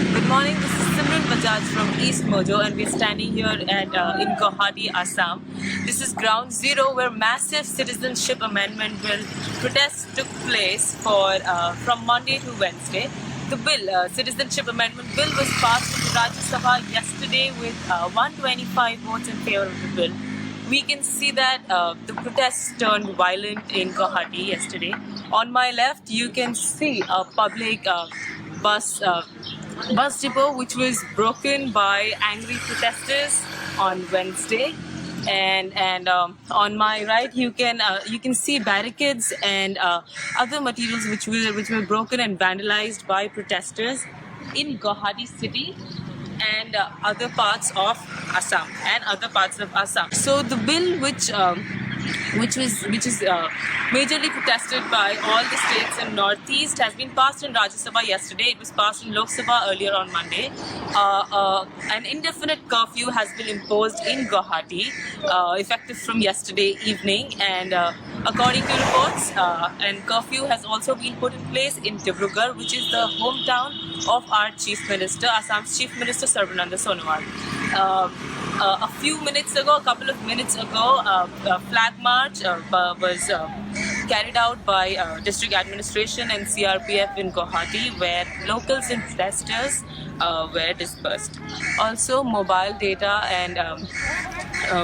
Good morning, this is Simran Bajaj from East Mojo, and we're standing here at in Guwahati, Assam. This is ground zero where massive citizenship amendment bill protests took place for from Monday to Wednesday. The bill, citizenship amendment bill, was passed in Rajya Sabha yesterday with 125 votes in favor of the bill. We can see that the protests turned violent in Guwahati yesterday. On my left, you can see a public bus depot which was broken by angry protesters on Wednesday, and on my right you can see barricades and other materials which were broken and vandalized by protesters in Guwahati city and other parts of Assam. So the bill which is majorly protested by all the states in Northeast has been passed in Rajya Sabha yesterday. It was passed in Lok Sabha earlier on Monday. An indefinite curfew has been imposed in Guwahati, effective from yesterday evening, and according to reports, and curfew has also been put in place in Dibrugarh, which is the hometown of our Chief Minister, Assam's Chief Minister Sarbananda Sonowal. A couple of minutes ago, a flag march was carried out by district administration and CRPF in Guwahati, where locals and protesters were dispersed. Also, mobile data and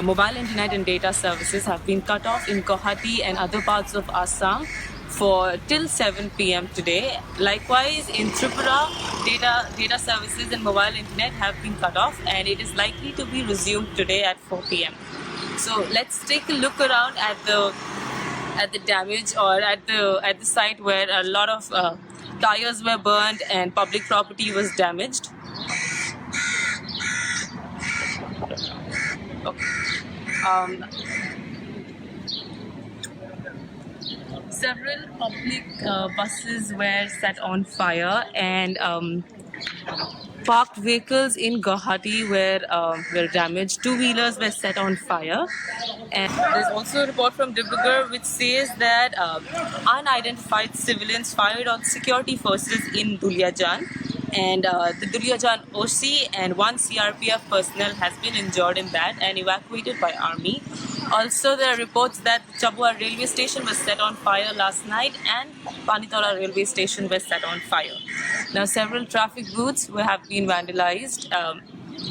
mobile internet and data services have been cut off in Guwahati and other parts of Assam for till 7 p.m. today. Likewise, in Tripura, data services and mobile internet have been cut off, and it is likely to be resumed today at 4 p.m. So let's take a look around at the damage, or at the site where a lot of tires were burned and public property was damaged. Okay. Several public buses were set on fire, and parked vehicles in Guwahati were damaged. Two-wheelers were set on fire. And there's also a report from Dibrugarh which says that unidentified civilians fired on security forces in Duliajan, and the Duliajan OC and one CRPF personnel has been injured in that and evacuated by army. Also, there are reports that Chabua railway station was set on fire last night, and Panitola railway station was set on fire. Now, several traffic booths have been vandalized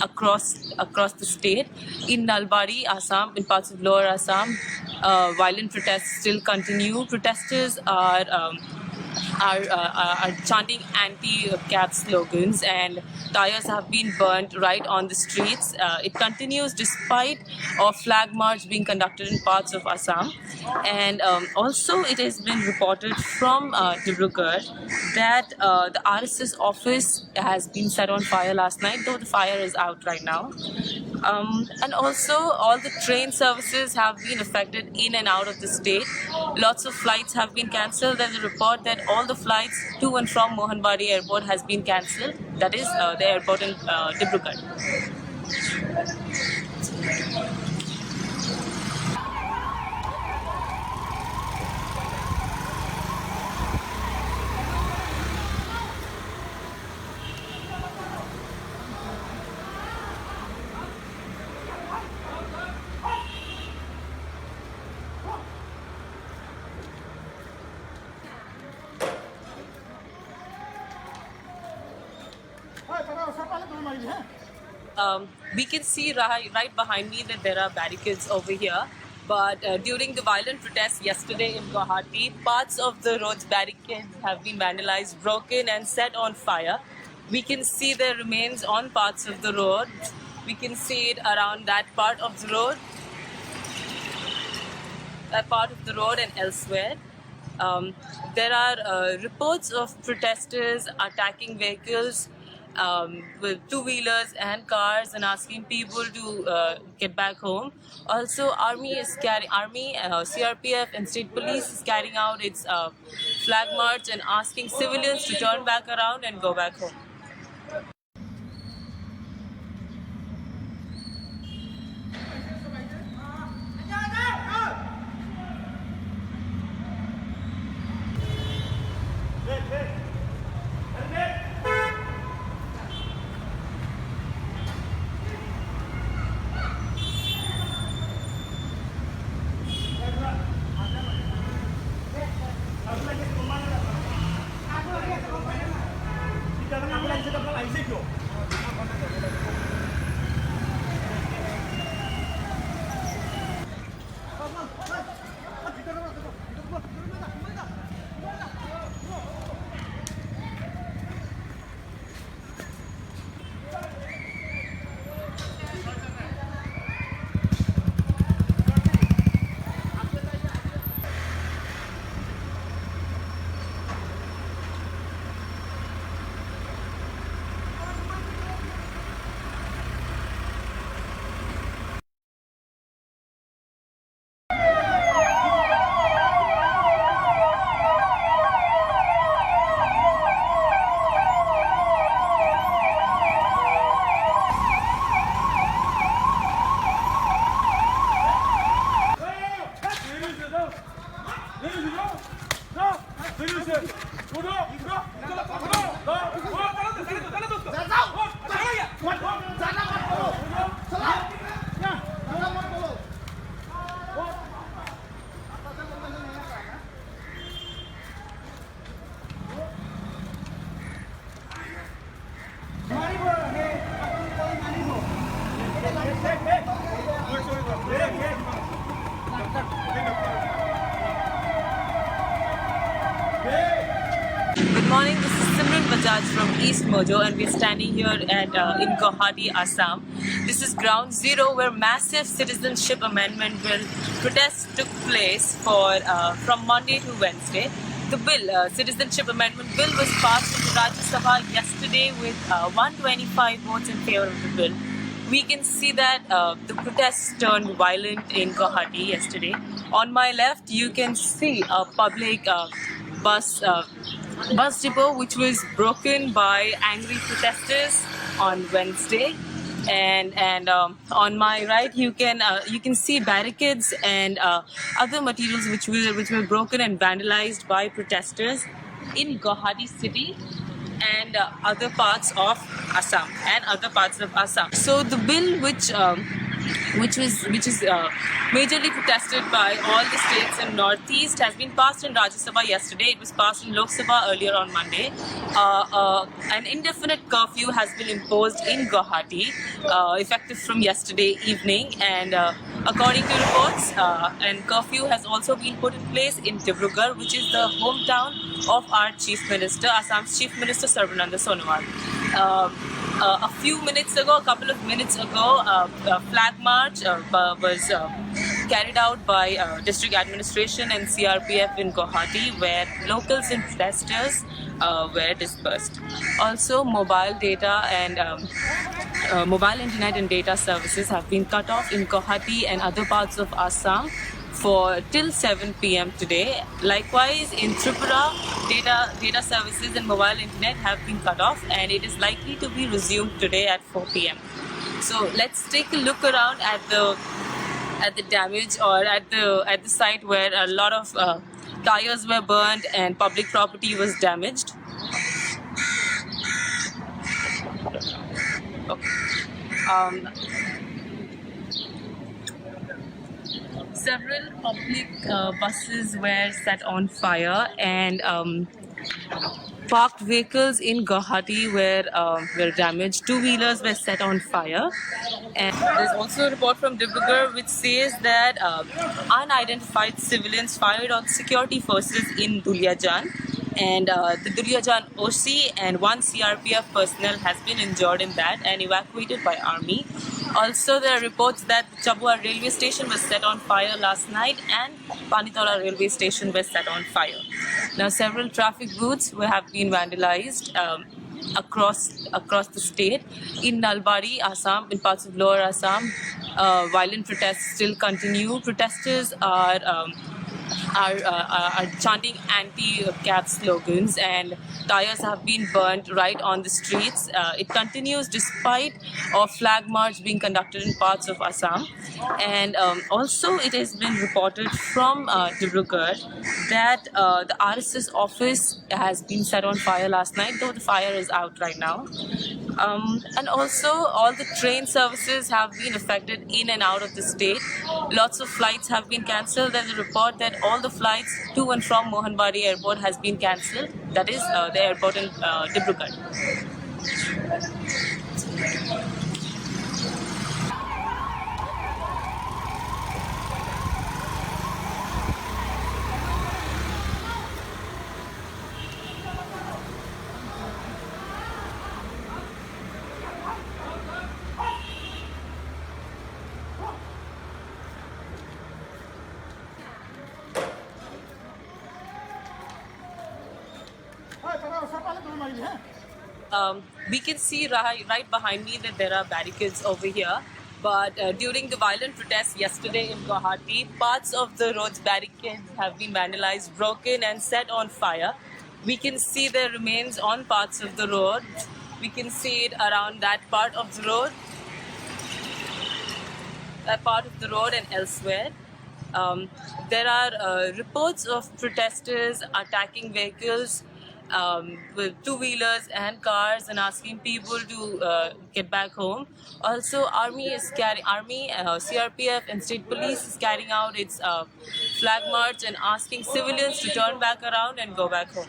across the state. In Nalbari, Assam, in parts of Lower Assam, violent protests still continue. Protesters are chanting anti-cab slogans, and tires have been burnt right on the streets. It continues despite a flag march being conducted in parts of Assam. And also it has been reported from Dibrugarh that the RSS office has been set on fire last night, though the fire is out right now. And also all the train services have been affected in and out of the state. Lots of flights have been cancelled. There's a report that all the flights to and from Mohanbadi airport has been cancelled. That is the airport in Dibrugarh. We can see right behind me that there are barricades over here. But during the violent protests yesterday in Guwahati, parts of the road's barricades have been vandalized, broken and set on fire. We can see the remains on parts of the road. We can see it around that part of the road and elsewhere. There are reports of protesters attacking vehicles with two-wheelers and cars and asking people to get back home. Also, CRPF, and state police is carrying out its flag march and asking civilians to turn back around and go back home. Good morning, this is Simran Bajaj from East Mojo, and we're standing here at in Guwahati, Assam. This is ground zero where massive citizenship amendment bill protests took place from Monday to Wednesday. The citizenship amendment bill was passed into Rajya Sabha yesterday with 125 votes in favor of the bill. We can see that the protests turned violent in Guwahati yesterday. On my left, you can see a public bus depot which was broken by angry protesters on Wednesday, and on my right you can see barricades and other materials which were broken and vandalized by protesters in Guwahati city and other parts of Assam. So the bill which is majorly protested by all the states in Northeast has been passed in Rajya Sabha yesterday. It was passed in Lok Sabha earlier on Monday. An indefinite curfew has been imposed in Guwahati, effective from yesterday evening, and according to reports, and curfew has also been put in place in Dibrugarh, which is the hometown of our Chief Minister, Assam's Chief Minister Sarbananda Sonowal. A couple of minutes ago, a flag march was carried out by district administration and CRPF in Guwahati, where locals and protesters were dispersed. Also, mobile internet and data services have been cut off in Guwahati and other parts of Assam for till 7 p.m. today. Likewise, in Tripura, data services and mobile internet have been cut off, and it is likely to be resumed today at 4 p.m. So let's take a look around at the damage, or at the site where a lot of tires were burned and public property was damaged. Okay. Several public buses were set on fire, and parked vehicles in Guwahati were damaged. Two-wheelers were set on fire. And there's also a report from Dibrugarh which says that unidentified civilians fired on security forces in Duliajan, and the Duryajan OC and one CRPF personnel has been injured in that and evacuated by army. Also, there are reports that Chabua railway station was set on fire last night and Panitola railway station was set on fire. Now, several traffic booths have been vandalized. Across the state. In Nalbari, Assam, in parts of Lower Assam, violent protests still continue. Protesters are chanting anti-cab slogans, and tires have been burnt right on the streets. It continues despite a flag march being conducted in parts of Assam. And also, it has been reported from Dibrugarh that the RSS office has been set on fire last night, though the fire is out right now. And also, all the train services have been affected in and out of the state. Lots of flights have been cancelled. There's a report that all the flights to and from Mohanbari Airport has been cancelled. That is the airport in Dibrugarh. We can see right behind me that there are barricades over here. But during the violent protests yesterday in Guwahati, parts of the road's barricades have been vandalized, broken, and set on fire. We can see the remains on parts of the road. We can see it around that part of the road, and elsewhere. There are reports of protesters attacking vehicles with two-wheelers and cars and asking people to get back home. Also, CRPF and state police is carrying out its flag march and asking civilians to turn back around and go back home.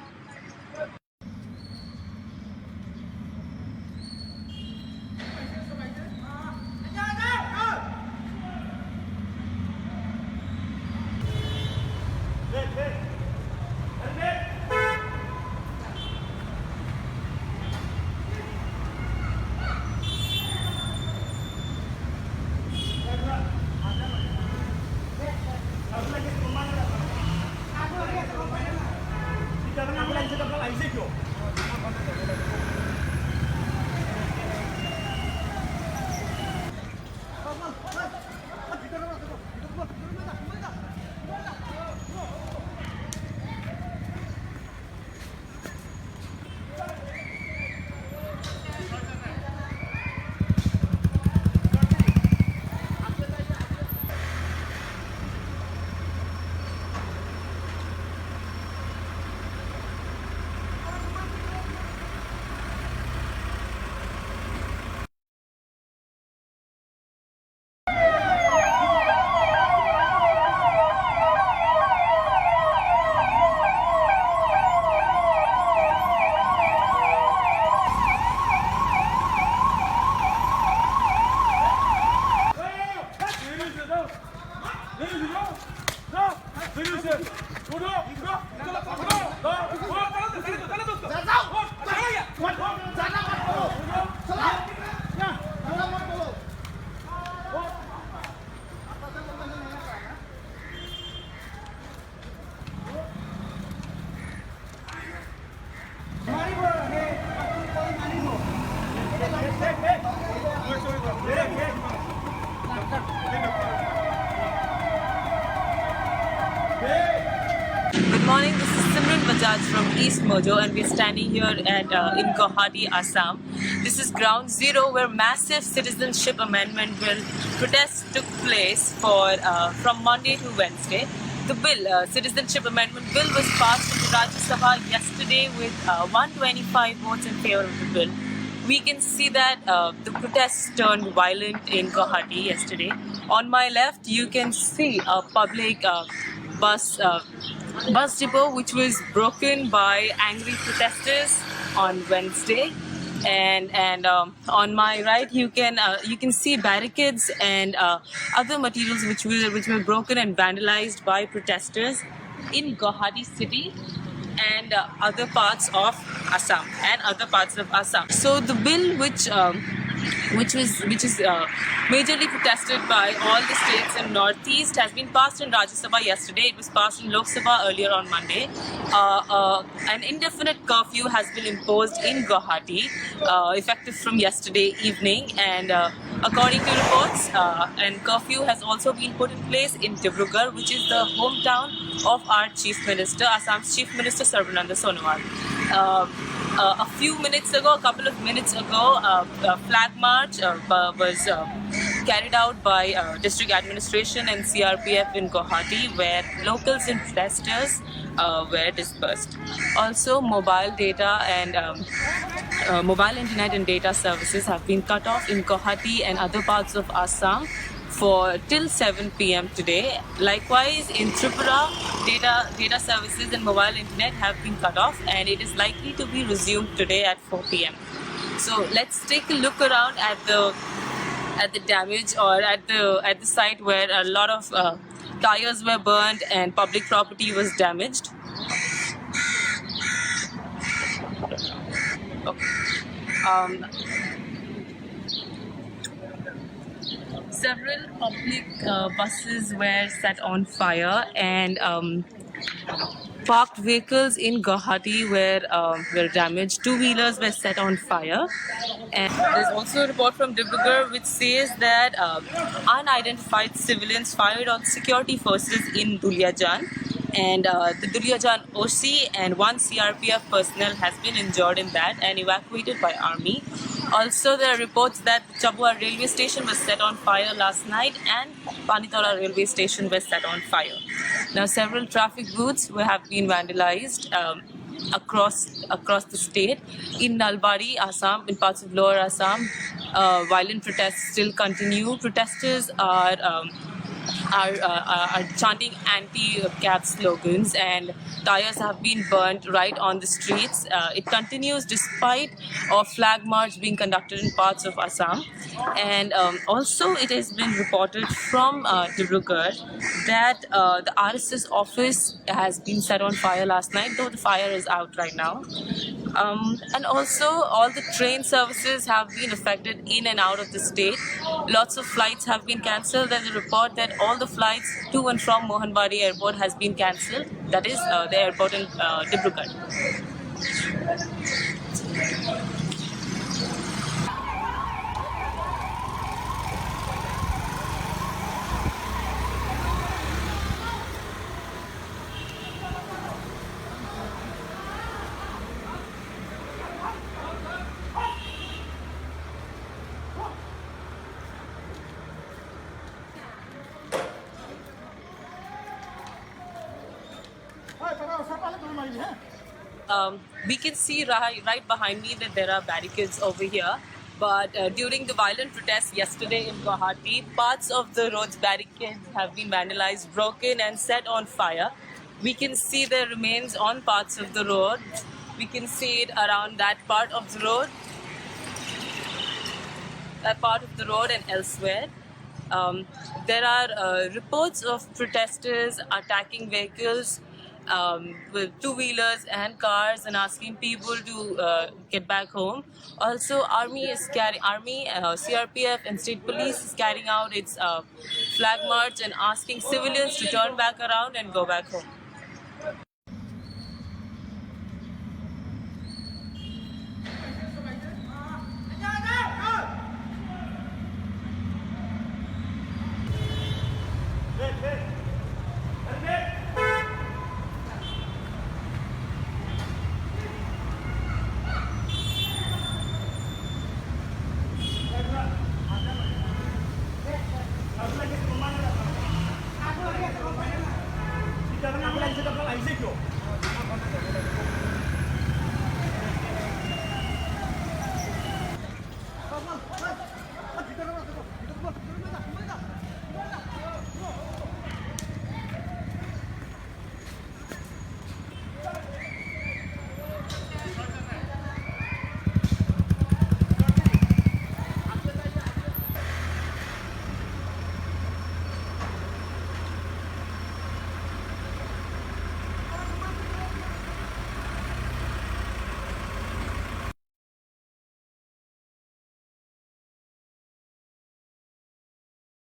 Good morning, this is Simran Bajaj from East Mojo, and we're standing here at in Guwahati, Assam. This is ground zero where massive citizenship amendment bill protests took place from Monday to Wednesday. The bill, Citizenship Amendment Bill, was passed in Rajya Sabha yesterday with 125 votes in favor of the bill. We can see that the protests turned violent in Guwahati yesterday. On my left, you can see a public bus depot which was broken by angry protesters on Wednesday. And on my right, you can see barricades and other materials which were broken and vandalized by protesters in Guwahati city. and other parts of Assam and other parts of Assam. So the bill which is majorly protested by all the states in Northeast has been passed in Rajya Sabha yesterday. It was passed in Lok Sabha earlier on Monday. An indefinite curfew has been imposed in Guwahati, effective from yesterday evening, and according to reports, an curfew has also been put in place in Dibrugarh, which is the hometown of our Chief Minister, Assam's Chief Minister Sarbananda Sonowal. A couple of minutes ago, a flag march was carried out by district administration and CRPF in Guwahati, where locals and protesters were dispersed. Also, mobile internet and data services have been cut off in Guwahati and other parts of Assam for till 7 p.m. today. Likewise, in Tripura, data services and mobile internet have been cut off, and it is likely to be resumed today at 4 p.m. So let's take a look around at the damage, or at the site where a lot of tires were burned and public property was damaged. Okay. Several public buses were set on fire, and parked vehicles in Guwahati were damaged. Two-wheelers were set on fire. And there's also a report from Dibrugarh which says that unidentified civilians fired on security forces in Duliajan, and the Duliajan OC and one CRPF personnel has been injured in that and evacuated by army. Also, there are reports that Chabua railway station was set on fire last night, and Panitala railway station was set on fire. Now, several traffic booths have been vandalized across the state. In Nalbari, Assam, in parts of Lower Assam, violent protests still continue. Protesters are chanting anti-cab slogans, and tires have been burnt right on the streets. It continues despite a flag march being conducted in parts of Assam. And also it has been reported from Dibrugarh that the RSS office has been set on fire last night, though the fire is out right now. And also all the train services have been affected in and out of the state. Lots of flights have been cancelled. There's a report that all the flights to and from Mohanbari airport has been cancelled. That is the airport in Dibrugarh. We can see right behind me that there are barricades over here. But during the violent protests yesterday in Guwahati, parts of the road's barricades have been vandalized, broken and set on fire. We can see the remains on parts of the road. We can see it around that part of the road, and elsewhere. There are reports of protesters attacking vehicles with two-wheelers and cars and asking people to get back home. Also, CRPF and state police is carrying out its flag march and asking civilians to turn back around and go back home.